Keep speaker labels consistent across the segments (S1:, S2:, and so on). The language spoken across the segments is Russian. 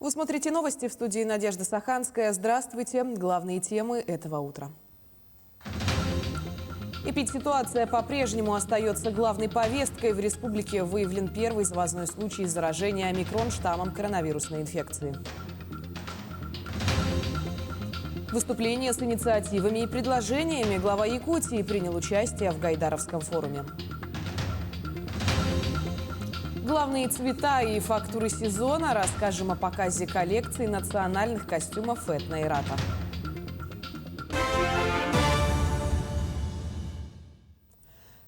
S1: Вы смотрите новости, в студии Надежда Саханская. Здравствуйте. Главные темы этого утра. Эпидситуация по-прежнему остается главной повесткой. В республике выявлен первый завозной случай заражения омикрон штаммом коронавирусной инфекции. Выступление с инициативами и предложениями. Глава Якутии принял участие в Гайдаровском форуме. Главные цвета и фактуры сезона. Расскажем о показе коллекции национальных костюмов Этно и Рата.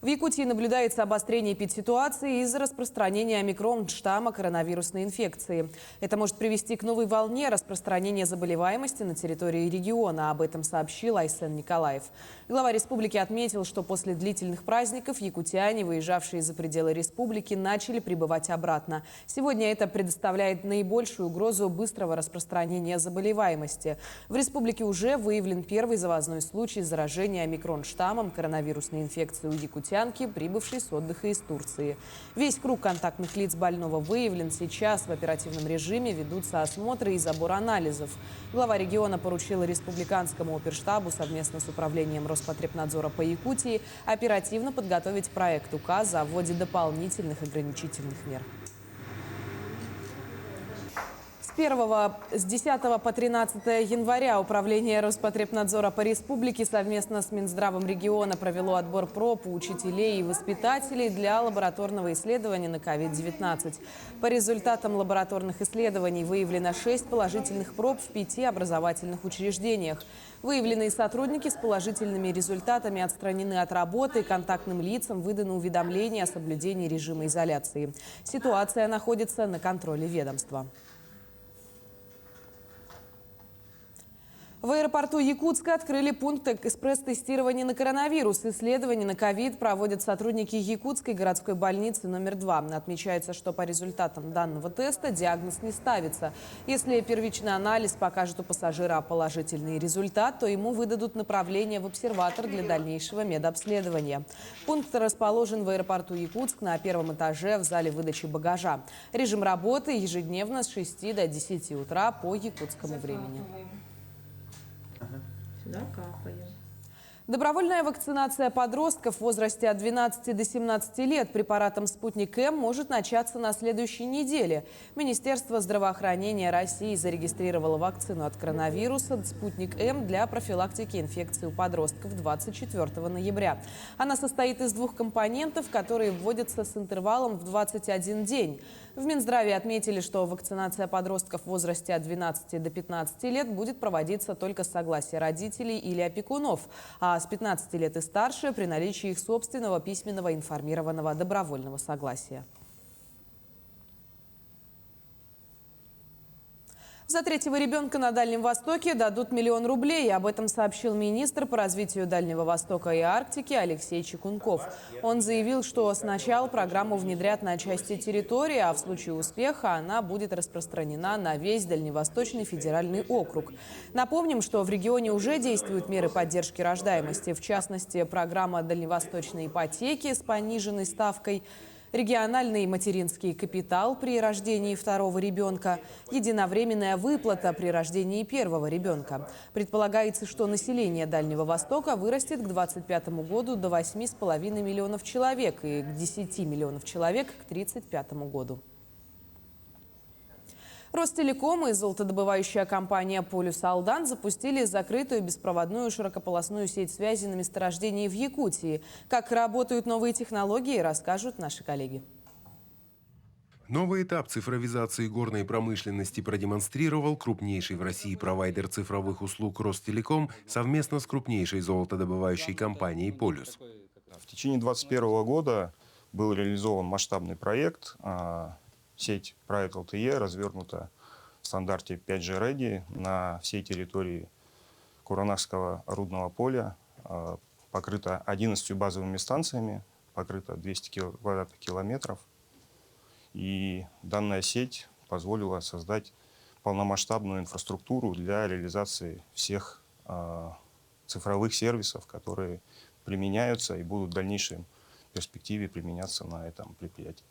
S1: В Якутии наблюдается обострение эпидситуации из-за распространения омикрон штамма коронавирусной инфекции. Это может привести к новой волне распространения заболеваемости на территории региона. Об этом сообщил Айсен Николаев. Глава республики отметил, что после длительных праздников якутяне, выезжавшие за пределы республики, начали прибывать обратно. Сегодня это предоставляет наибольшую угрозу быстрого распространения заболеваемости. В республике уже выявлен первый завозной случай заражения омикрон штаммом коронавирусной инфекции у якутян, прибывший с отдыха из Турции. Весь круг контактных лиц больного выявлен. Сейчас в оперативном режиме ведутся осмотры и забор анализов. Глава региона поручила республиканскому оперштабу совместно с управлением Роспотребнадзора по Якутии оперативно подготовить проект указа о вводе дополнительных ограничительных мер. С 10 по 13 января Управление Роспотребнадзора по республике совместно с Минздравом региона провело отбор проб у учителей и воспитателей для лабораторного исследования на COVID-19. По результатам лабораторных исследований выявлено 6 положительных проб в 5 образовательных учреждениях. Выявленные сотрудники с положительными результатами отстранены от работы, контактным лицам выдано уведомление о соблюдении режима изоляции. Ситуация находится на контроле ведомства. В аэропорту Якутска открыли пункт экспресс-тестирования на коронавирус. Исследования на ковид проводят сотрудники Якутской городской больницы номер 2. Отмечается, что по результатам данного теста диагноз не ставится. Если первичный анализ покажет у пассажира положительный результат, то ему выдадут направление в обсерватор для дальнейшего медобследования. Пункт расположен в аэропорту Якутск на первом этаже в зале выдачи багажа. Режим работы ежедневно с 6 до 10 утра по якутскому времени.
S2: Сюда капаем.
S1: Добровольная вакцинация подростков в возрасте от 12 до 17 лет препаратом «Спутник М» может начаться на следующей неделе. Министерство здравоохранения России зарегистрировало вакцину от коронавируса «Спутник М» для профилактики инфекции у подростков 24 ноября. Она состоит из 2 компонентов, которые вводятся с интервалом в 21 день. В Минздраве отметили, что вакцинация подростков в возрасте от 12 до 15 лет будет проводиться только с согласия родителей или опекунов, а с 15 лет и старше при наличии их собственного письменного информированного добровольного согласия. За 3-го ребенка на Дальнем Востоке дадут 1 000 000 рублей. Об этом сообщил министр по развитию Дальнего Востока и Арктики Алексей Чекунков. Он заявил, что сначала программу внедрят на части территории, а в случае успеха она будет распространена на весь Дальневосточный федеральный округ. Напомним, что в регионе уже действуют меры поддержки рождаемости. В частности, программа дальневосточной ипотеки с пониженной ставкой, региональный материнский капитал при рождении 2-го ребенка, единовременная выплата при рождении 1-го ребенка. Предполагается, что население Дальнего Востока вырастет к 2025 году до 8,5 миллионов человек и к 10 миллионов человек к 2035 году. Ростелеком и золотодобывающая компания «Полюс Алдан» запустили закрытую беспроводную широкополосную сеть связи на месторождении в Якутии. Как работают новые технологии, расскажут наши коллеги.
S3: Новый этап цифровизации горной промышленности продемонстрировал крупнейший в России провайдер цифровых услуг Ростелеком совместно с крупнейшей золотодобывающей компанией «Полюс».
S4: В течение 2021 года был реализован масштабный проект. Сеть Private LTE развернута в стандарте 5G Ready на всей территории Куранакского рудного поля, покрыта 11 базовыми станциями, покрыта 200 квадратных километров. И данная сеть позволила создать полномасштабную инфраструктуру для реализации всех цифровых сервисов, которые применяются и будут в дальнейшем перспективе применяться на этом предприятии.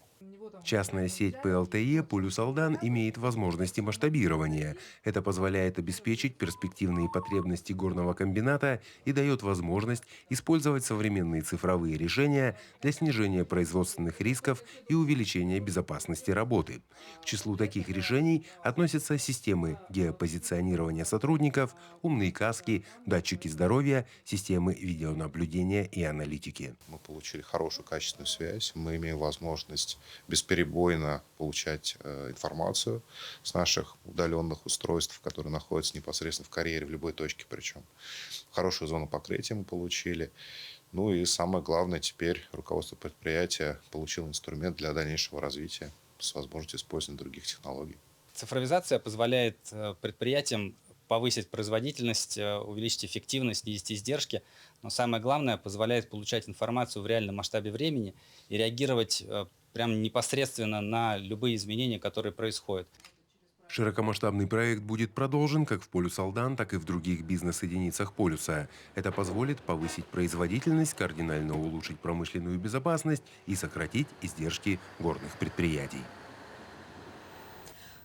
S3: Частная сеть ПЛТЕ «Полюс Алдан» имеет возможности масштабирования. Это позволяет обеспечить перспективные потребности горного комбината и дает возможность использовать современные цифровые решения для снижения производственных рисков и увеличения безопасности работы. К числу таких решений относятся системы геопозиционирования сотрудников, умные каски, датчики здоровья, системы видеонаблюдения и аналитики.
S2: Мы получили хорошую качественную связь, мы имеем возможность бесперебойно получать информацию с наших удаленных устройств, которые находятся непосредственно в карьере, в любой точке причем. Хорошую зону покрытия мы получили. Ну и самое главное, теперь руководство предприятия получило инструмент для дальнейшего развития с возможностью использования других технологий.
S5: Цифровизация позволяет предприятиям повысить производительность, увеличить эффективность, снизить издержки, но самое главное, позволяет получать информацию в реальном масштабе времени и реагировать прямо непосредственно на любые изменения, которые происходят.
S3: Широкомасштабный проект будет продолжен как в «Полюс Алдан», так и в других бизнес-единицах «Полюса». Это позволит повысить производительность, кардинально улучшить промышленную безопасность и сократить издержки горных предприятий.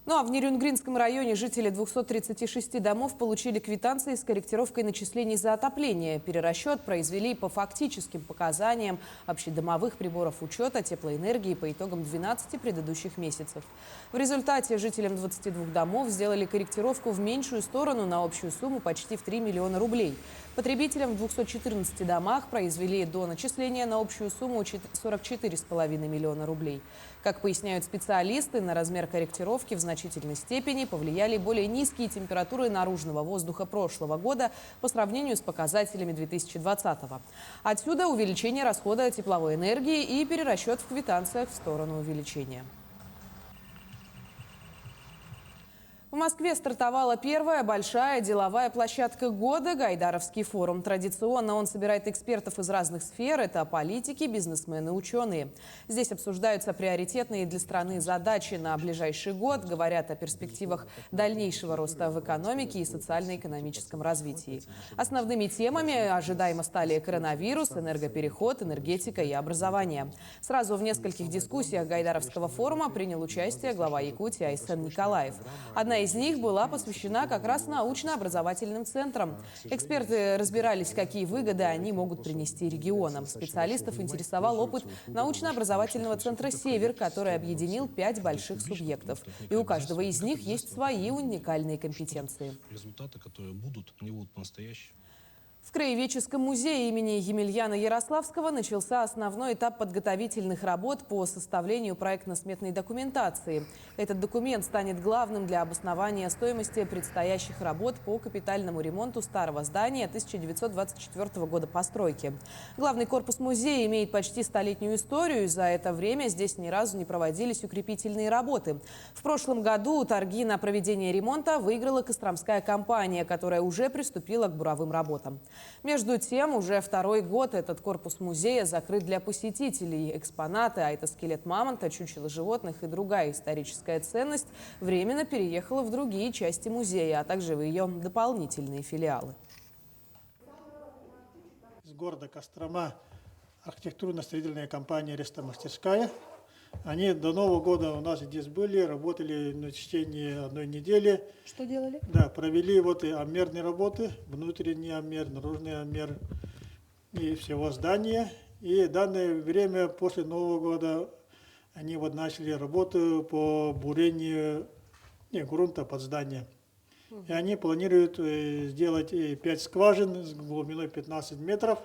S1: Ну а в Нерюнгринском районе жители 236 домов получили квитанции с корректировкой начислений за отопление. Перерасчет произвели по фактическим показаниям общедомовых приборов учета теплоэнергии по итогам 12 предыдущих месяцев. В результате жителям 22 домов сделали корректировку в меньшую сторону на общую сумму почти в 3 миллиона рублей. Потребителям в 214 домах произвели до начисления на общую сумму 44,5 миллиона рублей. Как поясняют специалисты, на размер корректировки в значительной степени повлияли более низкие температуры наружного воздуха прошлого года по сравнению с показателями 2020-го. Отсюда увеличение расхода тепловой энергии и перерасчет в квитанциях в сторону увеличения. В Москве стартовала первая большая деловая площадка года «Гайдаровский форум». Традиционно он собирает экспертов из разных сфер. Это политики, бизнесмены, ученые. Здесь обсуждаются приоритетные для страны задачи на ближайший год, говорят о перспективах дальнейшего роста в экономике и социально-экономическом развитии. Основными темами ожидаемо стали коронавирус, энергопереход, энергетика и образование. Сразу в нескольких дискуссиях «Гайдаровского форума» принял участие глава Якутии Айсен Николаев. Одна из них была посвящена как раз научно-образовательным центрам. Эксперты разбирались, какие выгоды они могут принести регионам. Специалистов интересовал опыт научно-образовательного центра «Север», который объединил 5 больших субъектов. И у каждого из них есть свои уникальные компетенции.
S6: Результаты, которые будут, они будут по-настоящему.
S1: В Краеведческом музее имени Емельяна Ярославского начался основной этап подготовительных работ по составлению проектно-сметной документации. Этот документ станет главным для обоснования стоимости предстоящих работ по капитальному ремонту старого здания 1924 года постройки. Главный корпус музея имеет почти столетнюю историю, и за это время здесь ни разу не проводились укрепительные работы. В прошлом году торги на проведение ремонта выиграла костромская компания, которая уже приступила к буровым работам. Между тем, уже второй год этот корпус музея закрыт для посетителей. Экспонаты, а это скелет мамонта, чучело животных и другая историческая ценность, временно переехала в другие части музея, а также в ее дополнительные филиалы.
S7: Из города Кострома архитектурно-строительная компания «Рестомастерская». Они до Нового года у нас здесь были, работали в течение одной недели.
S8: Что делали?
S7: Да, провели вот и обмерные работы, внутренний обмер, наружный обмер и всего здания. И в данное время, после Нового года, они вот начали работу по бурению грунта под здание. И они планируют сделать 5 скважин с глубиной 15 метров.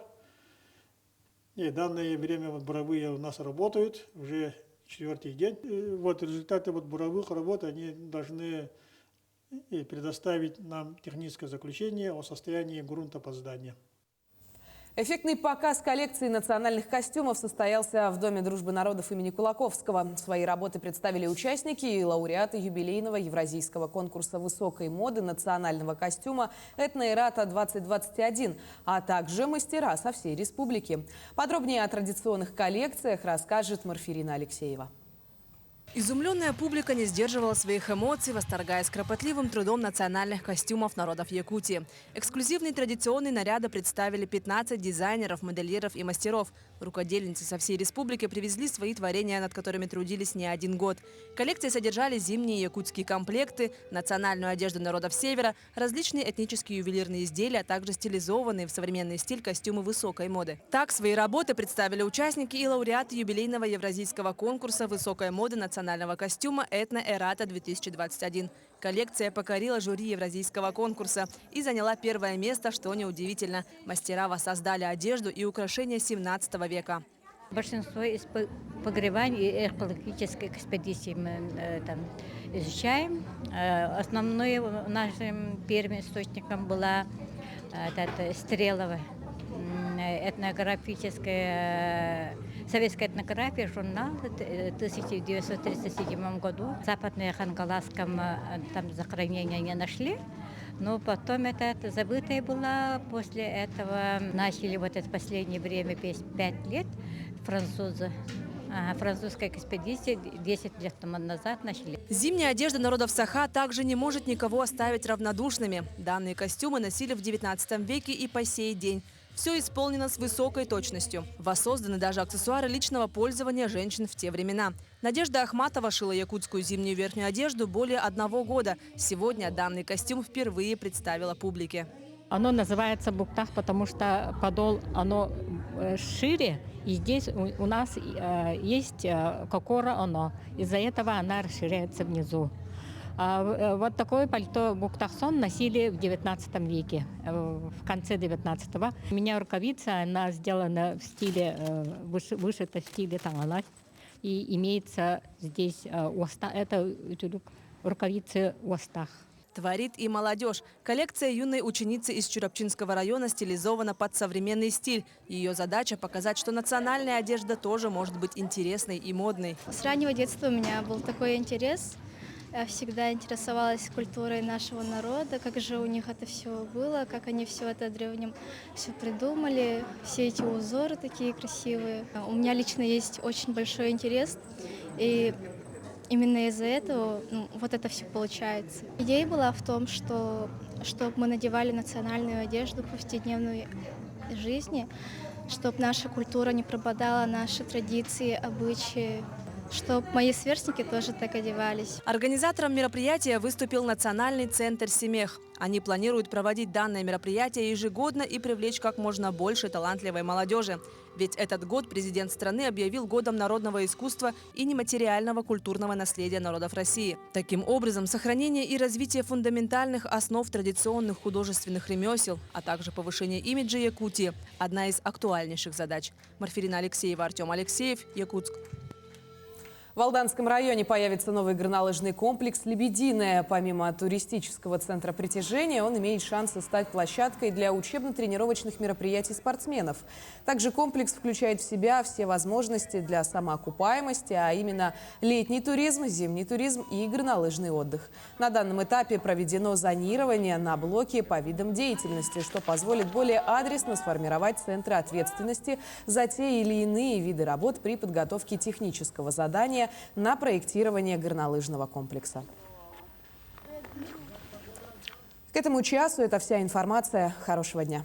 S7: И в данное время вот буровые у нас работают уже 4-й день. И вот результаты вот буровых работ они должны предоставить нам техническое заключение о состоянии грунта под зданием.
S1: Эффектный показ коллекции национальных костюмов состоялся в Доме дружбы народов имени Кулаковского. Свои работы представили участники и лауреаты юбилейного евразийского конкурса высокой моды национального костюма «Этноэрата-2021», а также мастера со всей республики. Подробнее о традиционных коллекциях расскажет Марфирина Алексеева.
S8: Изумленная публика не сдерживала своих эмоций, восторгаясь кропотливым трудом национальных костюмов народов Якутии. Эксклюзивные традиционные наряды представили 15 дизайнеров, модельеров и мастеров. Рукодельницы со всей республики привезли свои творения, над которыми трудились не один год. Коллекции содержали зимние якутские комплекты, национальную одежду народов Севера, различные этнические ювелирные изделия, а также стилизованные в современный стиль костюмы высокой моды. Так, свои работы представили участники и лауреаты юбилейного евразийского конкурса высокой моды национального костюма «Этно-Эрата-2021». Коллекция покорила жюри евразийского конкурса и заняла первое место, что неудивительно. Мастера воссоздали одежду и украшения 17 века.
S9: Большинство из погребаний и археологической экспедиции мы там изучаем. Основным нашим первым источником была Стрелова, этнографическая, советская этнография, журнал в 1937 году. В Западном Хангаласском там захоронения не нашли. Но потом это забытое было. После этого начали вот это последнее время, 5 лет, французы. Французская экспедиция 10 лет тому назад начали.
S8: Зимняя одежда народов Саха также не может никого оставить равнодушными. Данные костюмы носили в 19 веке и по сей день. Все исполнено с высокой точностью. Воссозданы даже аксессуары личного пользования женщин в те времена. Надежда Ахматова шила якутскую зимнюю верхнюю одежду более 1 года. Сегодня данный костюм впервые представила публике.
S9: Оно называется буктах, потому что подол оно шире, и здесь у нас есть кокора оно. Из-за этого она расширяется внизу. Вот такое пальто буктахсон носили в 19 веке, в конце 19-го. У меня рукавица, она сделана в стиле, вышита в стиле тангалась. И имеется здесь оста, это рукавицы остах.
S8: Творит и молодежь. Коллекция юной ученицы из Чурапчинского района стилизована под современный стиль. Ее задача – показать, что национальная одежда тоже может быть интересной и модной.
S10: С раннего детства у меня был такой интерес. Я всегда интересовалась культурой нашего народа, как же у них это все было, как они все это древнем все придумали, все эти узоры такие красивые. У меня лично есть очень большой интерес, и именно из-за этого вот это все получается. Идея была в том, чтобы мы надевали национальную одежду в повседневной жизни, чтобы наша культура не пропадала, наши традиции, обычаи, чтобы мои сверстники тоже так одевались.
S8: Организатором мероприятия выступил Национальный центр «Семех». Они планируют проводить данное мероприятие ежегодно и привлечь как можно больше талантливой молодежи. Ведь этот год президент страны объявил годом народного искусства и нематериального культурного наследия народов России. Таким образом, сохранение и развитие фундаментальных основ традиционных художественных ремесел, а также повышение имиджа Якутии – одна из актуальнейших задач. Марфирина Алексеева, Артем Алексеев, Якутск.
S1: В Алданском районе появится новый горнолыжный комплекс «Лебединая». Помимо туристического центра притяжения, он имеет шансы стать площадкой для учебно-тренировочных мероприятий спортсменов. Также комплекс включает в себя все возможности для самоокупаемости, а именно летний туризм, зимний туризм и горнолыжный отдых. На данном этапе проведено зонирование на блоки по видам деятельности, что позволит более адресно сформировать центры ответственности за те или иные виды работ при подготовке технического задания на проектирование горнолыжного комплекса. К этому часу это вся информация. Хорошего дня.